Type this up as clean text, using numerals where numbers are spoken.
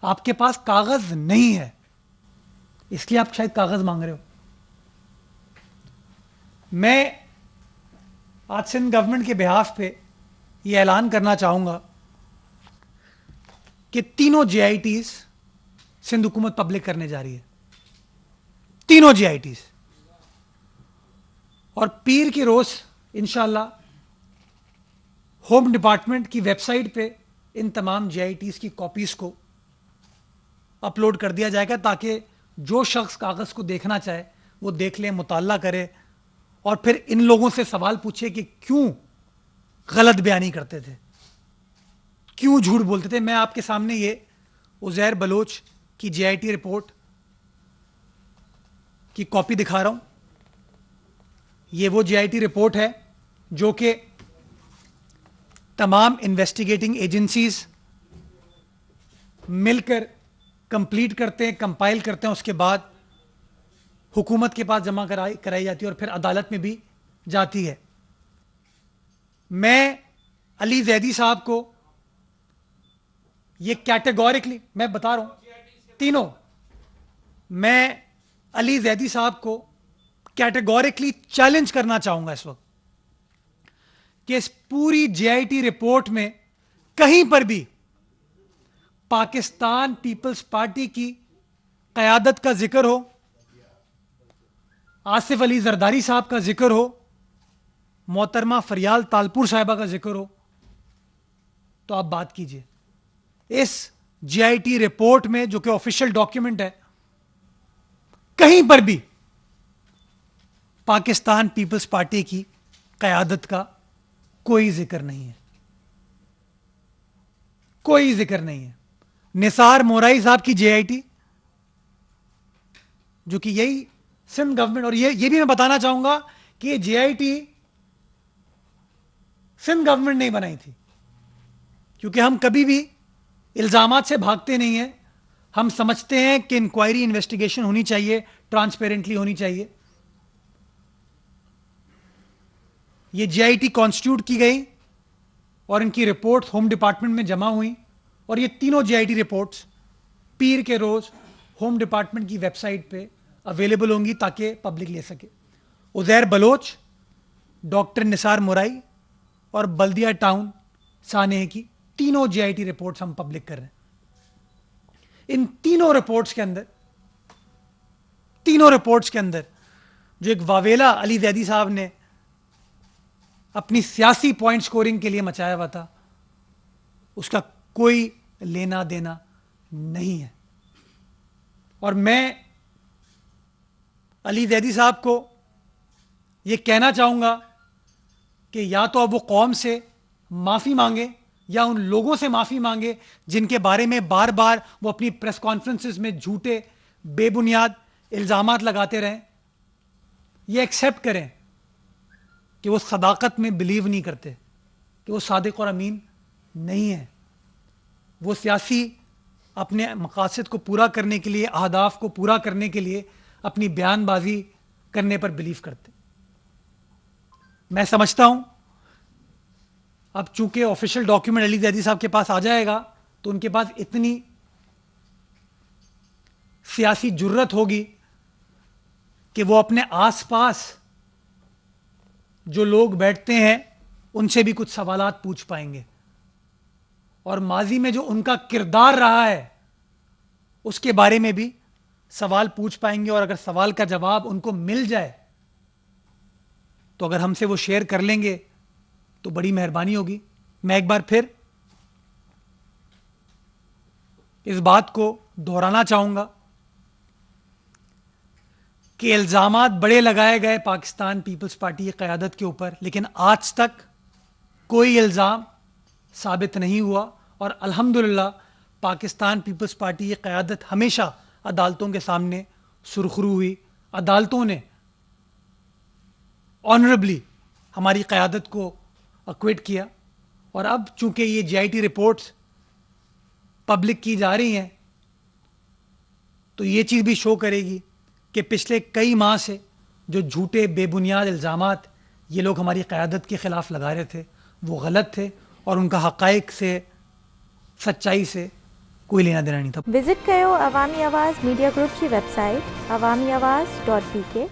आपके पास कागज नहीं है, इसलिए आप शायद कागज मांग रहे हो। मैं आज सिंध गवर्नमेंट के बिहाफ पे ये ऐलान करना चाहूंगा कि तीनों जेआईटीज सिंध हुकूमत पब्लिक करने जा रही है, तीनों जेआईटीज। और पीर के रोज इंशाल्लाह होम डिपार्टमेंट की वेबसाइट पे इन तमाम जेआईटीज की कॉपीज को अपलोड कर दिया जाएगा, ताकि जो शख्स कागज को देखना चाहे वो देख ले, मुताल्ला करे और फिर इन लोगों से सवाल पूछे कि क्यों गलत बयानी करते थे, क्यों झूठ बोलते थे। मैं आपके सामने ये उज़ैर बलोच की जेआईटी रिपोर्ट की कॉपी दिखा रहा हूं। ये वो जेआईटी रिपोर्ट है जो कि तमाम इन्वेस्टिगेटिंग एजेंसीज मिलकर कंप्लीट करते हैं, कंपाइल करते हैं, उसके बाद हुकूमत के पास जमा कराई जाती है और फिर अदालत में भी जाती है। मैं अली जैदी साहब को ये कैटेगोरिकली मैं बता रहा हूं, तीनों, मैं अली जैदी साहब को कैटेगोरिकली चैलेंज करना चाहूंगा इस वक्त कि इस पूरी जेआईटी रिपोर्ट में कहीं पर भी पाकिस्तान पीपल्स पार्टी की क़यादत का जिक्र हो, आसिफ अली जरदारी साहब का जिक्र हो, मोहतरमा फरियाल तालपुर साहिबा का जिक्र हो, तो आप बात कीजिए। इस जेआईटी रिपोर्ट में, जो कि ऑफिशियल डॉक्यूमेंट है, कहीं पर भी पाकिस्तान पीपल्स पार्टी की क़यादत का कोई जिक्र नहीं है, कोई जिक्र नहीं है। निसार मोराई साहब की जेआईटी, जो कि यही सिंध गवर्नमेंट, और ये भी मैं बताना चाहूंगा कि ये जेआईटी सिंध गवर्नमेंट नहीं बनाई थी, क्योंकि हम कभी भी इल्जामात से भागते नहीं हैं। हम समझते हैं कि इंक्वायरी इन्वेस्टिगेशन होनी चाहिए, ट्रांसपेरेंटली होनी चाहिए। ये जेआईटी कॉन्स्टिट्यूट की गई और इनकी रिपोर्ट होम डिपार्टमेंट में जमा हुई, और ये तीनों जेआईटी रिपोर्ट्स पीर के रोज होम डिपार्टमेंट की वेबसाइट पे अवेलेबल होंगी ताकि पब्लिक ले सके। उज़ैर बलोच, डॉक्टर निसार मुराई और बल्दिया टाउन सानेह की तीनों जेआईटी रिपोर्ट्स हम पब्लिक कर रहे हैं। इन तीनों रिपोर्ट्स के अंदर जो एक वावेला अली जैदी साहब ने अपनी सियासी पॉइंट स्कोरिंग के लिए मचाया हुआ था, उसका कोई लेना देना नहीं है। और मैं अली जैदी साहब को यह कहना चाहूंगा कि या तो अब वो कौम से माफी मांगे या उन लोगों से माफी मांगे जिनके बारे में बार बार वो अपनी प्रेस कॉन्फ्रेंसेस में झूठे बेबुनियाद इल्जामात लगाते रहें। ये एक्सेप्ट करें कि वो सदाकत में बिलीव नहीं करते, कि वो सादिक और अमीन नहीं है। वो सियासी अपने मकासद को पूरा करने के लिए, अहदाफ को पूरा करने के लिए अपनी बयानबाजी करने पर बिलीव करते। मैं समझता हूं अब चूंकि ऑफिशियल डॉक्यूमेंट अली जैदी साहब के पास आ जाएगा, तो उनके पास इतनी सियासी जुर्रत होगी कि वो अपने आसपास जो लोग बैठते हैं उनसे भी कुछ सवालात पूछ पाएंगे, और माजी में जो उनका किरदार रहा है उसके बारे में भी सवाल पूछ पाएंगे। और अगर सवाल का जवाब उनको मिल जाए तो अगर हमसे वो शेयर कर लेंगे तो बड़ी मेहरबानी होगी। मैं एक बार फिर इस बात को दोहराना चाहूंगा कि इल्जामात बड़े लगाए गए पाकिस्तान पीपल्स पार्टी की क़यादत के ऊपर, लेकिन आज तक कोई इल्ज़ाम साबित नहीं हुआ। और अल्हम्दुलिल्लाह पाकिस्तान पीपल्स पार्टी की क़यादत हमेशा अदालतों के सामने सुरखरू हुई। अदालतों ने ऑनरेबली हमारी क़यादत को एक्विट किया। और अब चूंकि ये जेआईटी रिपोर्ट्स पब्लिक की जा रही हैं, तो ये चीज़ भी शो करेगी कि पिछले कई माह से जो झूठे बेबुनियाद इल्ज़ामात ये लोग हमारी क़यादत के ख़िलाफ़ लगा रहे थे वो गलत थे, और उनका हक़ाइक़ से, सच्चाई से कोई लेना देना नहीं था। विजिट कयो अवामी आवाज़ मीडिया ग्रुप जी वेबसाइट awamiawaz.pk